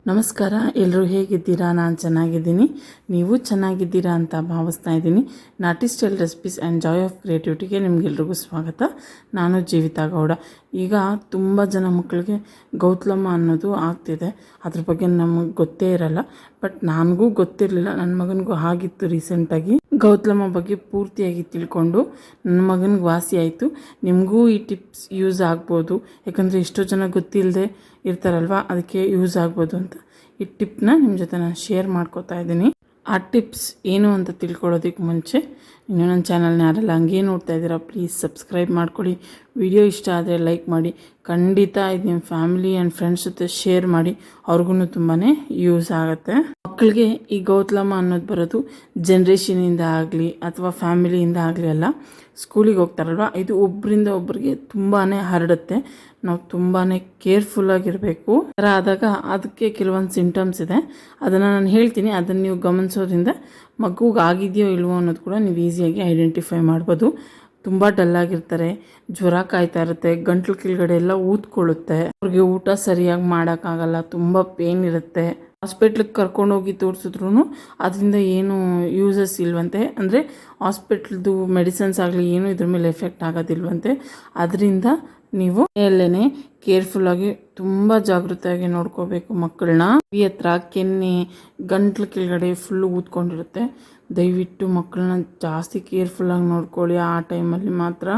ನಮಸ್ಕಾರ, ಎಲ್ಲರೂ ಹೇಗಿದ್ದೀರಾ? ನಾನು ಚೆನ್ನಾಗಿದ್ದೀನಿ, ನೀವು ಚೆನ್ನಾಗಿದ್ದೀರಾ ಅಂತ ಭಾವಿಸ್ತಾ ಇದ್ದೀನಿ. ನಾಟಿ style recipes and joy of ಕ್ರಿಯೇಟಿವಿಟಿಗೆ ನಿಮಗೆಲ್ರಿಗೂ ಸ್ವಾಗತ. ನಾನು ಜೀವಿತಾ ಗೌಡ. ಈಗ ತುಂಬ ಜನ ಮಕ್ಕಳಿಗೆ ಗೌತಲಮ್ಮ ಅನ್ನೋದು ಆಗ್ತಿದೆ. ಅದ್ರ ಬಗ್ಗೆ ನಮಗೆ ಗೊತ್ತೇ ಇರಲ್ಲ. ಬಟ್ ನನಗೂ ಗೊತ್ತಿರಲಿಲ್ಲ, ನನ್ನ ಮಗನಿಗೂ ಆಗಿತ್ತು. ರೀಸೆಂಟಾಗಿ ಗೌತಲಮ್ಮ ಬಗ್ಗೆ ಪೂರ್ತಿಯಾಗಿ ತಿಳ್ಕೊಂಡು ನನ್ನ ಮಗನಿಗೆ ವಾಸಿ ಆಯಿತು. ನಿಮಗೂ ಈ ಟಿಪ್ಸ್ ಯೂಸ್ ಆಗ್ಬೋದು, ಯಾಕಂದರೆ ಎಷ್ಟೋ ಜನ ಗೊತ್ತಿಲ್ಲದೆ ಇರ್ತಾರಲ್ವ, ಅದಕ್ಕೆ ಯೂಸ್ ಆಗ್ಬೋದು ಅಂತ ಈ ಟಿಪ್ನ ನಿಮ್ಮ ಜೊತೆ ನಾನು ಶೇರ್ ಮಾಡ್ಕೋತಾ ಇದ್ದೀನಿ. ಆ ಟಿಪ್ಸ್ ಏನು ಅಂತ ತಿಳ್ಕೊಳ್ಳೋದಕ್ಕೆ ಮುಂಚೆ ಇನ್ನೂ ನನ್ನ ಚಾನಲ್ನ ಯಾರೆಲ್ಲ ಹಂಗೆ ನೋಡ್ತಾ ಇದ್ದೀರಾ, ಪ್ಲೀಸ್ ಸಬ್ಸ್ಕ್ರೈಬ್ ಮಾಡ್ಕೊಳ್ಳಿ. ವಿಡಿಯೋ ಇಷ್ಟ ಆದರೆ ಲೈಕ್ ಮಾಡಿ. ಖಂಡಿತ ಇದು ನಿಮ್ಮ ಫ್ಯಾಮಿಲಿ ಆ್ಯಂಡ್ ಫ್ರೆಂಡ್ಸ್ ಜೊತೆ ಶೇರ್ ಮಾಡಿ, ಅವ್ರಿಗೂ ತುಂಬಾ ಯೂಸ್ ಆಗುತ್ತೆ. ಮಕ್ಕಳಿಗೆ ಈ ಗೌತಲಮ್ಮ ಅನ್ನೋದು ಬರೋದು ಜನ್ರೇಷನಿಂದ ಆಗಲಿ ಅಥವಾ ಫ್ಯಾಮಿಲಿಯಿಂದ ಆಗಲಿ ಅಲ್ಲ, ಸ್ಕೂಲಿಗೆ ಹೋಗ್ತಾರಲ್ವ, ಇದು ಒಬ್ಬರಿಂದ ಒಬ್ಬರಿಗೆ ತುಂಬಾ ಹರಡುತ್ತೆ. ನಾವು ತುಂಬಾ ಕೇರ್ಫುಲ್ಲಾಗಿರಬೇಕು. ಥರ ಆದಾಗ ಅದಕ್ಕೆ ಕೆಲವೊಂದು ಸಿಂಟಮ್ಸ್ ಇದೆ, ಅದನ್ನು ನಾನು ಹೇಳ್ತೀನಿ. ಅದನ್ನು ನೀವು ಗಮನಿಸೋದ್ರಿಂದ ಮಗುಗೆ ಆಗಿದೆಯೋ ಇಲ್ವೋ ಅನ್ನೋದು ಕೂಡ ನೀವು ಈಸಿಯಾಗಿ ಐಡೆಂಟಿಫೈ ಮಾಡ್ಬೋದು. ತುಂಬ ಡಲ್ಲಾಗಿರ್ತಾರೆ, ಜ್ವರ ಕಾಯ್ತಾ ಇರುತ್ತೆ, ಗಂಟ್ಲು ಕೆಳಗಡೆ ಎಲ್ಲ ಊದ್ಕೊಳ್ಳುತ್ತೆ, ಅವ್ರಿಗೆ ಊಟ ಸರಿಯಾಗಿ ಮಾಡೋಕ್ಕಾಗಲ್ಲ, ತುಂಬ ಪೇನ್ ಇರುತ್ತೆ. ಹಾಸ್ಪಿಟ್ಲಿಗೆ ಕರ್ಕೊಂಡೋಗಿ ತೋರಿಸಿದ್ರು ಅದರಿಂದ ಏನು ಯೂಸಸ್ ಇಲ್ವಂತೆ. ಅಂದರೆ ಹಾಸ್ಪಿಟ್ಲ್ದು ಮೆಡಿಸಿನ್ಸ್ ಆಗಲಿ ಏನು ಇದ್ರ ಮೇಲೆ ಎಫೆಕ್ಟ್ ಆಗೋದಿಲ್ವಂತೆ. ಅದರಿಂದ ನೀವು ಎಲ್ಲೇ ಕೇರ್ಫುಲ್ಲಾಗಿ ತುಂಬ ಜಾಗೃತಿಯಾಗಿ ನೋಡ್ಕೋಬೇಕು ಮಕ್ಕಳನ್ನ. ಈ ಹತ್ರ ಕೆನ್ನೆ, ಗಂಟ್ಲು ಕೆಳಗಡೆ ಫುಲ್ಲು ಊದ್ಕೊಂಡಿರುತ್ತೆ. ದಯವಿಟ್ಟು ಮಕ್ಕಳನ್ನ ಜಾಸ್ತಿ ಕೇರ್ಫುಲ್ಲಾಗಿ ನೋಡ್ಕೊಳ್ಳಿ ಆ ಟೈಮಲ್ಲಿ ಮಾತ್ರ.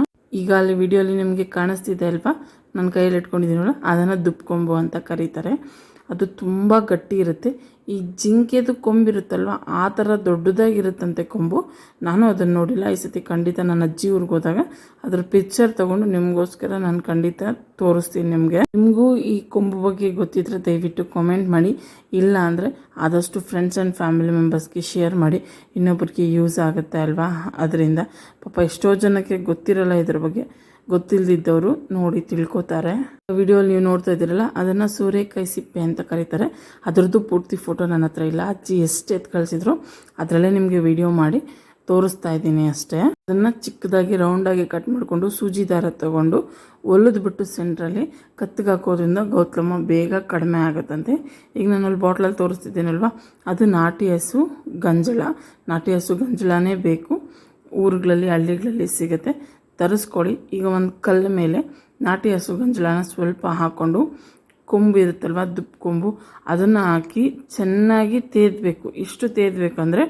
ಈಗ ಅಲ್ಲಿ ವಿಡಿಯೋಲಿ ನಿಮಗೆ ಕಾಣಿಸ್ತಿದೆ ಅಲ್ವಾ, ನನ್ನ ಕೈಯಲ್ಲಿ ಇಟ್ಕೊಂಡಿದ್ದೀನಲ್ಲ, ಅದನ್ನು ದುಪ್ಕೊಂಬು ಅಂತ ಕರೀತಾರೆ. ಅದು ತುಂಬ ಗಟ್ಟಿ ಇರುತ್ತೆ. ಈ ಜಿಂಕೆದು ಕೊಂಬಿರುತ್ತಲ್ವ, ಆ ಥರ ದೊಡ್ಡದಾಗಿರುತ್ತಂತೆ ಕೊಂಬು. ನಾನು ಅದನ್ನು ನೋಡಿಲ್ಲ. ಈ ಸತಿ ಖಂಡಿತ ನನ್ನ ಅಜ್ಜಿ ಊರಿಗೆ ಹೋದಾಗ ಅದ್ರ ಪಿಕ್ಚರ್ ತೊಗೊಂಡು ನಿಮಗೋಸ್ಕರ ನಾನು ಖಂಡಿತ ತೋರಿಸ್ತೀನಿ. ನಿಮಗೂ ಈ ಕೊಂಬು ಬಗ್ಗೆ ಗೊತ್ತಿದ್ರೆ ದಯವಿಟ್ಟು ಕಾಮೆಂಟ್ ಮಾಡಿ. ಇಲ್ಲ ಅಂದರೆ ಆದಷ್ಟು ಫ್ರೆಂಡ್ಸ್ ಆ್ಯಂಡ್ ಫ್ಯಾಮಿಲಿ ಮೆಂಬರ್ಸ್ಗೆ ಶೇರ್ ಮಾಡಿ, ಇನ್ನೊಬ್ಬರಿಗೆ ಯೂಸ್ ಆಗುತ್ತೆ ಅಲ್ವಾ. ಅದರಿಂದ ಪಾಪ ಎಷ್ಟೋ ಜನಕ್ಕೆ ಗೊತ್ತಿರಲ್ಲ ಇದ್ರ ಬಗ್ಗೆ. ಗೊತ್ತಿಲ್ಲದಿದ್ದವರು ನೋಡಿ ತಿಳ್ಕೊತಾರೆ. ವಿಡಿಯೋಲಿ ನೀವು ನೋಡ್ತಾ ಇದ್ದೀರಲ್ಲ, ಅದನ್ನು ಸೂರ್ಯಕಾಯಿ ಸಿಪ್ಪೆ ಅಂತ ಕರೀತಾರೆ. ಅದರದ್ದು ಪೂರ್ತಿ ಫೋಟೋ ನನ್ನ ಹತ್ರ ಇಲ್ಲ. ಅಜ್ಜಿ ಎಷ್ಟು ಎತ್ತು ಕಳಿಸಿದ್ರು ಅದರಲ್ಲೇ ನಿಮಗೆ ವಿಡಿಯೋ ಮಾಡಿ ತೋರಿಸ್ತಾ ಇದ್ದೀನಿ ಅಷ್ಟೇ. ಅದನ್ನು ಚಿಕ್ಕದಾಗಿ ರೌಂಡಾಗಿ ಕಟ್ ಮಾಡಿಕೊಂಡು ಸೂಜಿ ದಾರ ತೊಗೊಂಡು ಒಲಿದ್ಬಿಟ್ಟು ಸೆಂಟ್ರಲ್ಲಿ ಕತ್ತಿಗೆ ಹಾಕೋದ್ರಿಂದ ಗೌತಲಮ್ಮ ಬೇಗ ಕಡಿಮೆ ಆಗುತ್ತಂತೆ. ಈಗ ನಾನು ಅಲ್ಲಿ ಬಾಟ್ಲಲ್ಲಿ ತೋರಿಸ್ತಿದ್ದೀನಲ್ವ, ಅದು ನಾಟಿ ಹಸು ಗಂಜಲ. ನಾಟಿ ಹಸು ಗಂಜಲನೇ ಬೇಕು. ಊರುಗಳಲ್ಲಿ ಹಳ್ಳಿಗಳಲ್ಲಿ ಸಿಗುತ್ತೆ, ತರಿಸ್ಕೊಳ್ಳಿ. ಈಗ ಒಂದು ಕಲ್ಲ ಮೇಲೆ ನಾಟಿ ಹಸು ಗಂಜಲನ ಸ್ವಲ್ಪ ಹಾಕ್ಕೊಂಡು, ಕೊಂಬು ಇರುತ್ತಲ್ವ, ದುಪ್ಪು ಕೊಂಬು, ಅದನ್ನು ಹಾಕಿ ಚೆನ್ನಾಗಿ ತೇದಬೇಕು. ಎಷ್ಟು ತೇದಬೇಕಂದ್ರೆ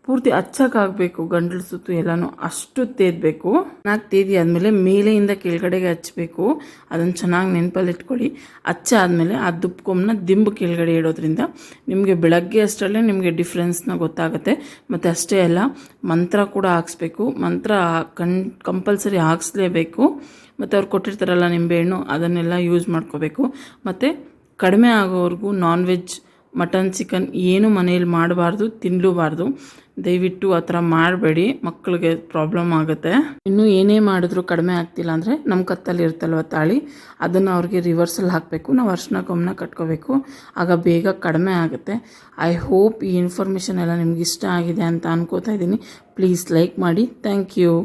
ಪೂರ್ತಿ ಹಚ್ಚಕ್ಕಾಗಬೇಕು, ಗಂಟಲು ಸುತ್ತು ಎಲ್ಲನೂ ಅಷ್ಟು ತೇದಬೇಕು. ಚೆನ್ನಾಗಿ ತೇದಿ ಆದಮೇಲೆ ಮೇಲೆಯಿಂದ ಕೆಳಗಡೆಗೆ ಹಚ್ಚಬೇಕು. ಅದನ್ನು ಚೆನ್ನಾಗಿ ನೆನಪಲ್ಲಿ ಇಟ್ಕೊಳ್ಳಿ. ಹಚ್ಚಾದಮೇಲೆ ಆ ದುಪ್ಪು ಕೊಂಬನ್ನ ದಿಂಬು ಕೆಳಗಡೆ ಇಡೋದ್ರಿಂದ ನಿಮಗೆ ಬೆಳಗ್ಗೆ ಅಷ್ಟರಲ್ಲೇ ನಿಮಗೆ ಡಿಫ್ರೆನ್ಸ್ನ ಗೊತ್ತಾಗುತ್ತೆ. ಮತ್ತು ಅಷ್ಟೇ ಅಲ್ಲ, ಮಂತ್ರ ಕೂಡ ಹಾಕ್ಸ್ಬೇಕು. ಮಂತ್ರ ಕಂಪಲ್ಸರಿ ಹಾಕ್ಸ್ಲೇಬೇಕು. ಮತ್ತು ಅವ್ರು ಕೊಟ್ಟಿರ್ತಾರಲ್ಲ ನಿಂಬೆಹಣ್ಣು, ಅದನ್ನೆಲ್ಲ ಯೂಸ್ ಮಾಡ್ಕೋಬೇಕು. ಮತ್ತು ಕಡಿಮೆ ಆಗೋವರೆಗೂ ನಾನ್ ವೆಜ್, ಮಟನ್, ಚಿಕನ್ ಏನು ಮನೇಲಿ ಮಾಡಬಾರ್ದು, ತಿನ್ನಲೂಬಾರ್ದು. ದಯವಿಟ್ಟು ಆ ಥರ ಮಾಡಬೇಡಿ, ಮಕ್ಕಳಿಗೆ ಪ್ರಾಬ್ಲಮ್ ಆಗುತ್ತೆ. ಇನ್ನು ಏನೇ ಮಾಡಿದ್ರು ಕಡಿಮೆ ಆಗ್ತಿಲ್ಲ ಅಂದರೆ ನಮ್ಮ ಕತ್ತಲ್ಲಿ ಇರ್ತಲ್ವ ತಾಳಿ, ಅದನ್ನು ಅವ್ರಿಗೆ ರಿವರ್ಸಲ್ಲಿ ಹಾಕಬೇಕು. ನಾವು ಅರ್ಶಿನ ಕೊಂಬನ್ನ ಕಟ್ಕೋಬೇಕು, ಆಗ ಬೇಗ ಕಡಿಮೆ ಆಗುತ್ತೆ. ಐ ಹೋಪ್ ಈ ಇನ್ಫಾರ್ಮೇಷನ್ ಎಲ್ಲ ನಿಮ್ಗೆ ಇಷ್ಟ ಆಗಿದೆ ಅಂತ ಅನ್ಕೋತಾ ಇದ್ದೀನಿ. ಪ್ಲೀಸ್ ಲೈಕ್ ಮಾಡಿ. Thank you.